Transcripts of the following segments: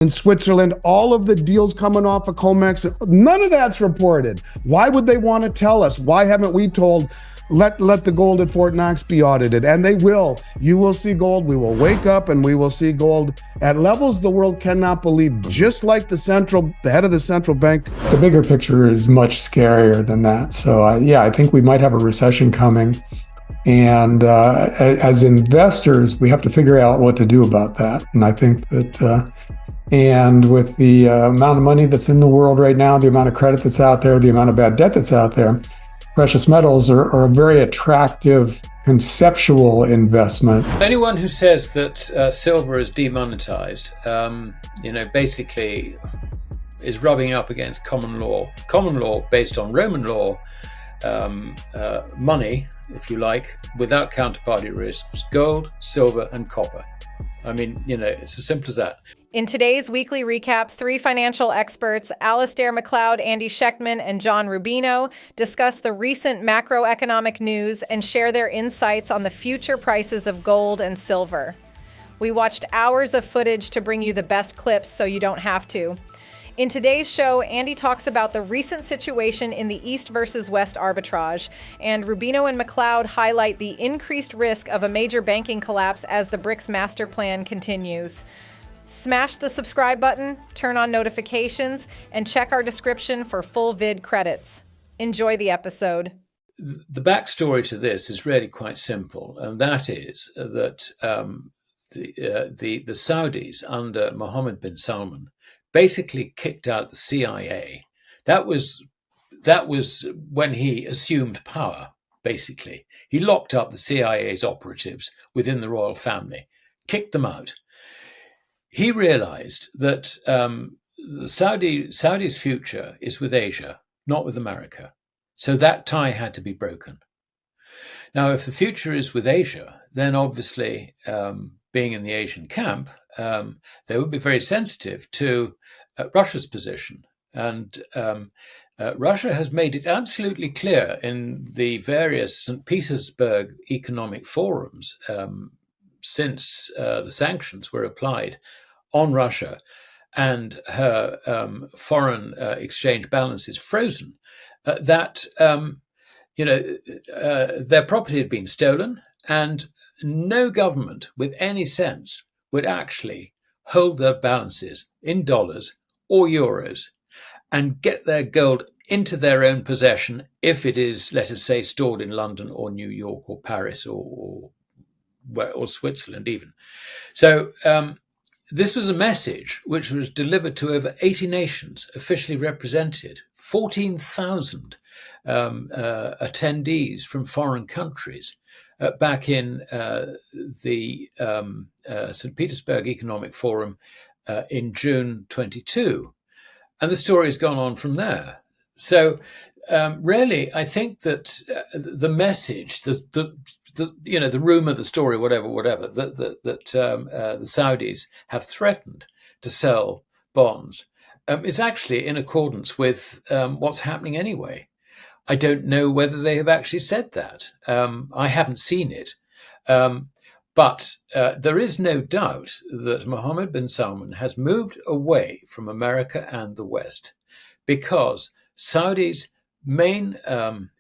in Switzerland, all of the deals coming off of Comex, none of that's reported. Why would they want to tell us? Why haven't we told, let the gold at Fort Knox be audited? And they will. You will see gold. We will wake up and we will see gold at levels the world cannot believe, just like the head of the central bank. The bigger picture is much scarier than that. So I think we might have a recession coming. And as investors, we have to figure out what to do about that. And I think that, and with the amount of money that's in the world right now, the amount of credit that's out there, the amount of bad debt that's out there, precious metals are a very attractive conceptual investment. Anyone who says that silver is demonetized, basically is rubbing up against common law. Common law based on Roman law, money, if you like, without counterparty risks, gold, silver, and copper. I mean, it's as simple as that. In today's weekly recap, three financial experts, Alasdair, MacLeod, Andy Schectman, and John Rubino, discuss the recent macroeconomic news and share their insights on the future prices of gold and silver. We watched hours of footage to bring you the best clips so you don't have to. In today's show, Andy talks about the recent situation in the East versus West arbitrage, and Rubino and MacLeod highlight the increased risk of a major banking collapse as the BRICS master plan continues. Smash the subscribe button, turn on notifications, and check our description for full vid credits. Enjoy the episode. The backstory to this is really quite simple, and that is that the Saudis under Mohammed bin Salman basically kicked out the CIA. That was when he assumed power, basically. He locked up the CIA's operatives within the royal family, kicked them out. He realized that the Saudi's future is with Asia, not with America. So that tie had to be broken. Now, if the future is with Asia, then obviously, being in the Asian camp, they would be very sensitive to Russia's position. And Russia has made it absolutely clear in the various St. Petersburg economic forums since the sanctions were applied on Russia and her foreign exchange balance is frozen, that their property had been stolen, and no government with any sense would actually hold their balances in dollars or euros and get their gold into their own possession if it is, let us say, stored in London or New York or Paris or Switzerland even. So this was a message which was delivered to over 80 nations officially represented, 14,000 attendees from foreign countries back in the St. Petersburg Economic Forum in June 22. And the story has gone on from there. So really, I think that the message, the rumor, the story, whatever, that the Saudis have threatened to sell bonds is actually in accordance with what's happening anyway. I don't know whether they have actually said that. I haven't seen it. But there is no doubt that Mohammed bin Salman has moved away from America and the West because Saudi's main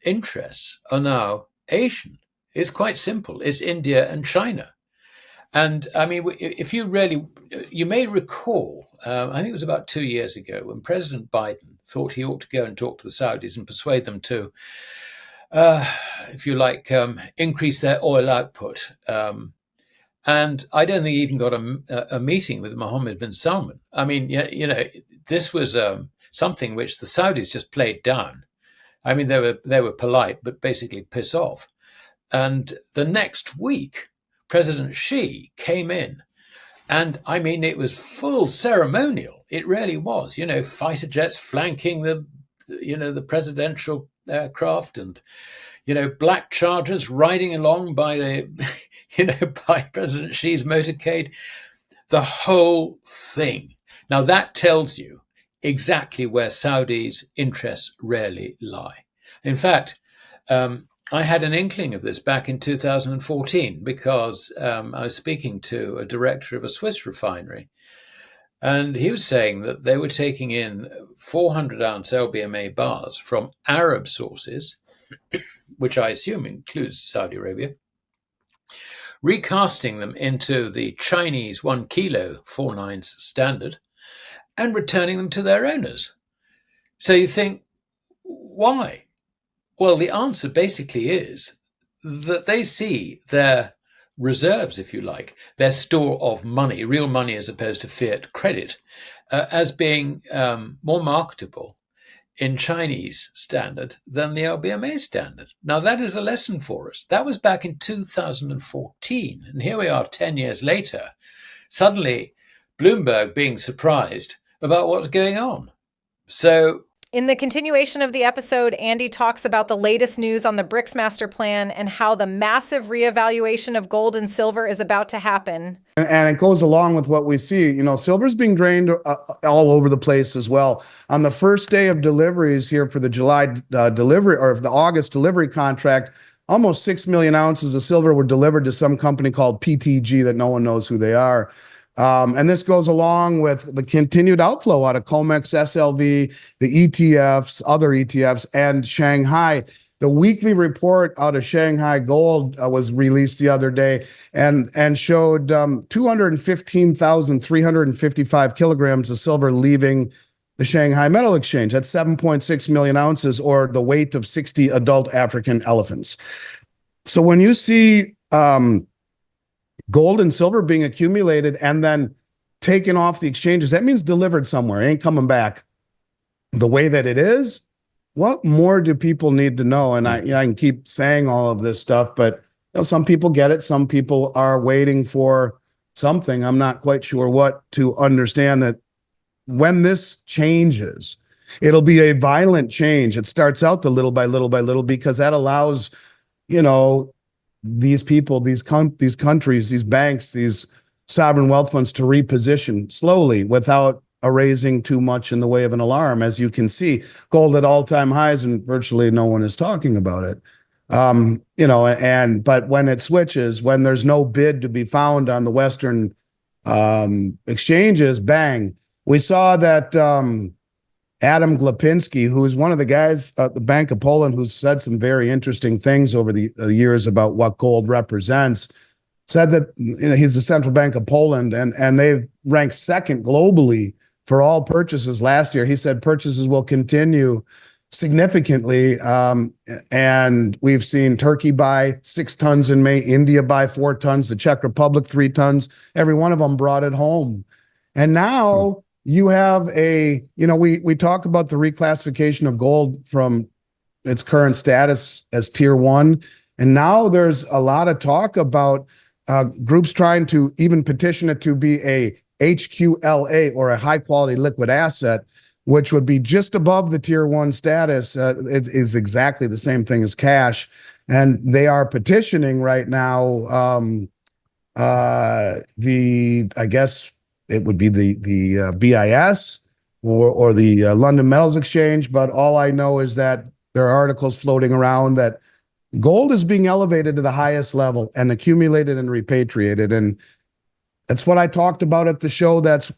interests are now Asian. It's quite simple. It's India and China. And I mean, if you may recall, I think it was about 2 years ago when President Biden thought he ought to go and talk to the Saudis and persuade them to, if you like, increase their oil output. And I don't think he even got a meeting with Mohammed bin Salman. I mean, this was something which the Saudis just played down. I mean, they were polite, but basically piss off. And the next week, President Xi came in, and I mean, it was full ceremonial. It really was. Fighter jets flanking the presidential aircraft, and black chargers riding along by by President Xi's motorcade. The whole thing. Now that tells you exactly where Saudi's interests really lie. In fact, I had an inkling of this back in 2014 because I was speaking to a director of a Swiss refinery. And he was saying that they were taking in 400-ounce LBMA bars from Arab sources, which I assume includes Saudi Arabia, recasting them into the Chinese 1 kilo 4/9 standard, and returning them to their owners. So you think, why? Well, the answer basically is that they see their reserves, if you like, their store of money, real money as opposed to fiat credit, as being more marketable in Chinese standard than the LBMA standard. Now, that is a lesson for us. That was back in 2014. And here we are 10 years later, suddenly Bloomberg being surprised about what's going on. So in the continuation of the episode, Andy talks about the latest news on the BRICS master plan and how the massive reevaluation of gold and silver is about to happen. And it goes along with what we see. You know, silver's being drained all over the place as well. On the first day of deliveries here for the July delivery, or the August delivery contract, almost 6 million ounces of silver were delivered to some company called PTG that no one knows who they are. And this goes along with the continued outflow out of COMEX, SLV, the ETFs, other ETFs, and Shanghai. The weekly report out of Shanghai Gold was released the other day and showed 215,355 kilograms of silver leaving the Shanghai Metal Exchange. That's 7.6 million ounces, or the weight of 60 adult African elephants. So when you see gold and silver being accumulated and then taken off the exchanges, that means delivered somewhere. It ain't coming back the way that it is. What more do people need to know? And I can keep saying all of this stuff, but some people get it. Some people are waiting for something. I'm not quite sure what to understand that when this changes, it'll be a violent change. It starts out the little by little by little, because that allows, these people, these countries, these banks, these sovereign wealth funds to reposition slowly without raising too much in the way of an alarm. As you can see, gold at all-time highs, and virtually no one is talking about it. But when it switches, when there's no bid to be found on the Western exchanges, bang. We saw that Adam Glapinski, who is one of the guys at the Bank of Poland who's said some very interesting things over the years about what gold represents, said that he's the Central Bank of Poland, and they've ranked second globally for all purchases last year. He said purchases will continue significantly, and we've seen Turkey buy 6 tons in May, India buy 4 tons, the Czech Republic 3 tons. Every one of them brought it home. And now you have we talk about the reclassification of gold from its current status as tier 1. And now there's a lot of talk about groups trying to even petition it to be a HQLA, or a high quality liquid asset, which would be just above the tier 1 status. It is exactly the same thing as cash. And they are petitioning right now I guess it would be the BIS or the London Metals Exchange. But all I know is that there are articles floating around that gold is being elevated to the highest level and accumulated and repatriated. And that's what I talked about at the show. That's,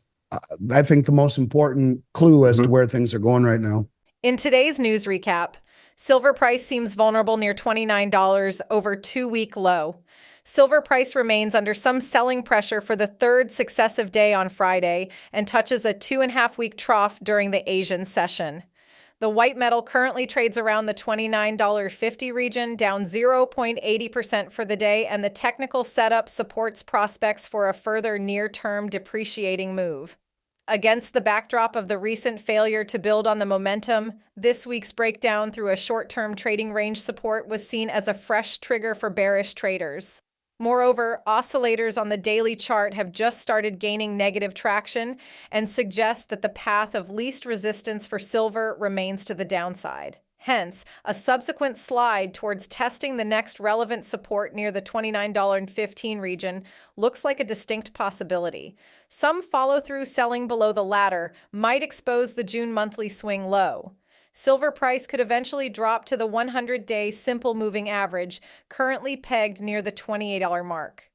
I think, the most important clue as to where things are going right now. In today's news recap, silver price seems vulnerable near $29 over 2-week low. Silver price remains under some selling pressure for the 3rd successive day on Friday and touches a 2.5-week trough during the Asian session. The white metal currently trades around the $29.50 region, down 0.80% for the day, and the technical setup supports prospects for a further near-term depreciating move. Against the backdrop of the recent failure to build on the momentum, this week's breakdown through a short-term trading range support was seen as a fresh trigger for bearish traders. Moreover, oscillators on the daily chart have just started gaining negative traction and suggest that the path of least resistance for silver remains to the downside. Hence, a subsequent slide towards testing the next relevant support near the $29.15 region looks like a distinct possibility. Some follow-through selling below the latter might expose the June monthly swing low. Silver price could eventually drop to the 100-day simple moving average, currently pegged near the $28 mark.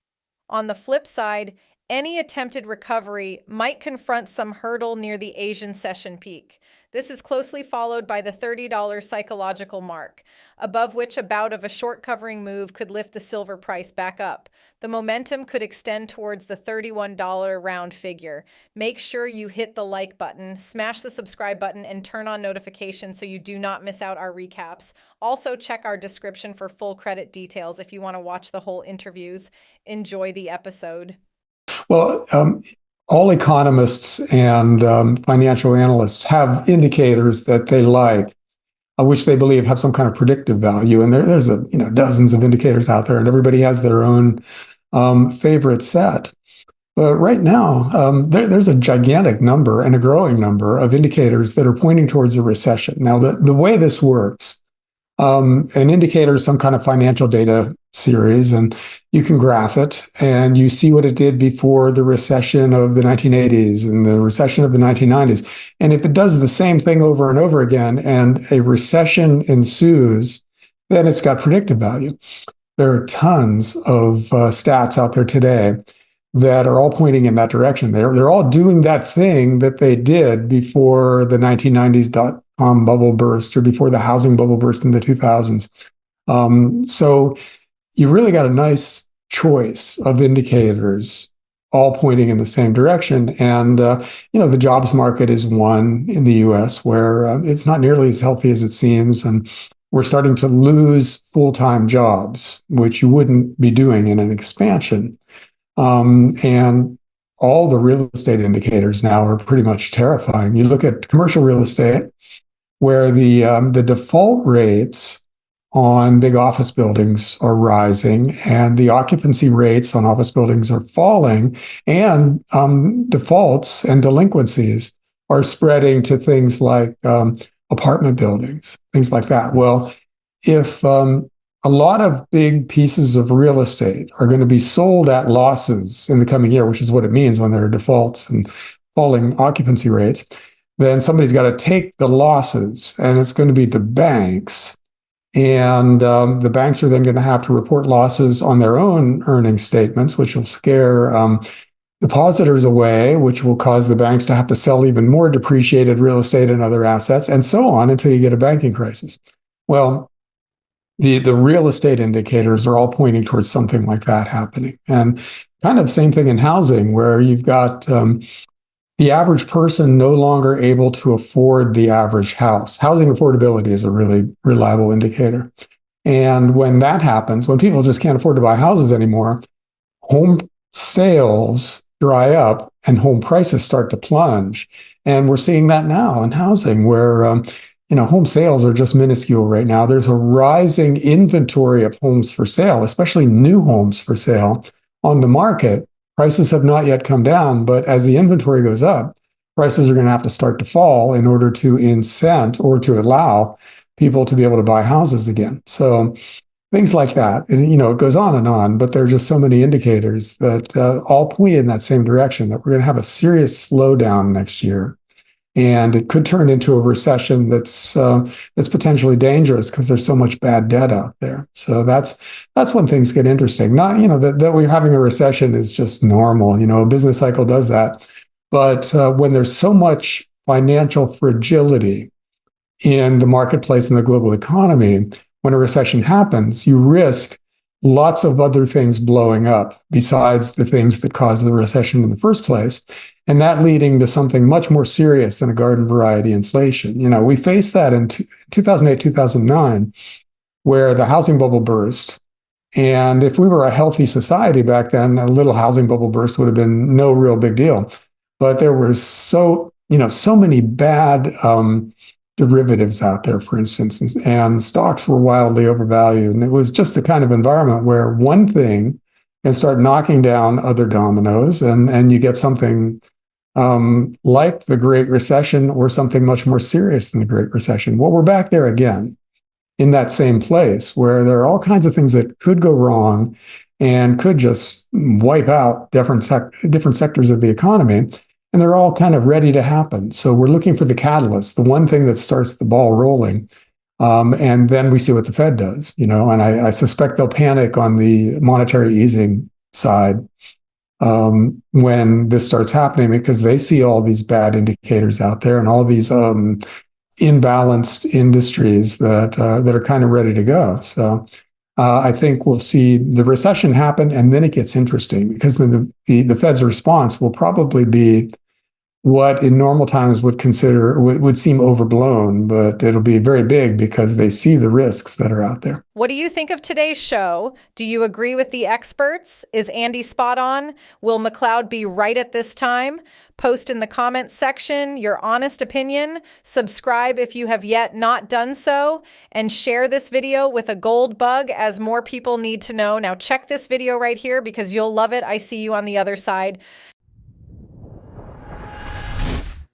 On the flip side, any attempted recovery might confront some hurdle near the Asian session peak. This is closely followed by the $30 psychological mark, above which a bout of a short covering move could lift the silver price back up. The momentum could extend towards the $31 round figure. Make sure you hit the like button, smash the subscribe button, and turn on notifications so you do not miss out our recaps. Also, check our description for full credit details if you want to watch the whole interviews. Enjoy the episode. Well, all economists and financial analysts have indicators that they like, which they believe have some kind of predictive value. And there's dozens of indicators out there, and everybody has their own favorite set. But right now, there's a gigantic number and a growing number of indicators that are pointing towards a recession. Now, the way this works, an indicator is some kind of financial data series, and you can graph it, and you see what it did before the recession of the 1980s and the recession of the 1990s. And if it does the same thing over and over again, and a recession ensues, then it's got predictive value. There are tons of stats out there today that are all pointing in that direction. They're all doing that thing that they did before the 1990s dot-com bubble burst or before the housing bubble burst in the 2000s. So you really got a nice choice of indicators all pointing in the same direction. And, the jobs market is one in the US where it's not nearly as healthy as it seems. And we're starting to lose full-time jobs, which you wouldn't be doing in an expansion. And all the real estate indicators now are pretty much terrifying. You look at commercial real estate, where the default rates on big office buildings are rising, and the occupancy rates on office buildings are falling, and defaults and delinquencies are spreading to things like apartment buildings, things like that. Well, if a lot of big pieces of real estate are going to be sold at losses in the coming year, which is what it means when there are defaults and falling occupancy rates, then somebody's got to take the losses, and it's going to be the banks. And the banks are then going to have to report losses on their own earnings statements, which will scare depositors away, which will cause the banks to have to sell even more depreciated real estate and other assets, and so on until you get a banking crisis. Well, the real estate indicators are all pointing towards something like that happening. And kind of same thing in housing, where you've got the average person no longer able to afford the average house. Housing affordability is a really reliable indicator. And when that happens, when people just can't afford to buy houses anymore, home sales dry up and home prices start to plunge. And we're seeing that now in housing, where home sales are just minuscule right now. There's a rising inventory of homes for sale, especially new homes for sale on the market. Prices have not yet come down, but as the inventory goes up, prices are going to have to start to fall in order to incent or to allow people to be able to buy houses again. So things like that. And, it goes on, but there are just so many indicators that all point in that same direction, that we're going to have a serious slowdown next year. And it could turn into a recession that's potentially dangerous because there's so much bad debt out there. So that's when things get interesting. Not, that we're having a recession is just normal. A business cycle does that. But when there's so much financial fragility in the marketplace and the global economy, when a recession happens, you risk lots of other things blowing up besides the things that caused the recession in the first place, and that leading to something much more serious than a garden variety inflation. We faced that in 2008, 2009, where the housing bubble burst. And if we were a healthy society back then, a little housing bubble burst would have been no real big deal. But there were so many bad derivatives out there, for instance, and stocks were wildly overvalued. And it was just the kind of environment where one thing can start knocking down other dominoes, and you get something like the Great Recession or something much more serious than the Great Recession. Well, we're back there again in that same place where there are all kinds of things that could go wrong and could just wipe out different sectors of the economy. And they're all kind of ready to happen. So we're looking for the catalyst, the one thing that starts the ball rolling. And then we see what the Fed does, and I suspect they'll panic on the monetary easing side. when this starts happening, because they see all these bad indicators out there and all these imbalanced industries that are kind of ready to go. So I think we'll see the recession happen, and then it gets interesting, because then the Fed's response will probably be what in normal times would seem overblown, but it'll be very big because they see the risks that are out there. What do you think of today's show? Do you agree with the experts? Is Andy spot on? Will Macleod be right at this time? Post in the comments section your honest opinion. Subscribe if you have yet not done so, and share this video with a gold bug, as more people need to know. Now check this video right here because you'll love it. I see you on the other side.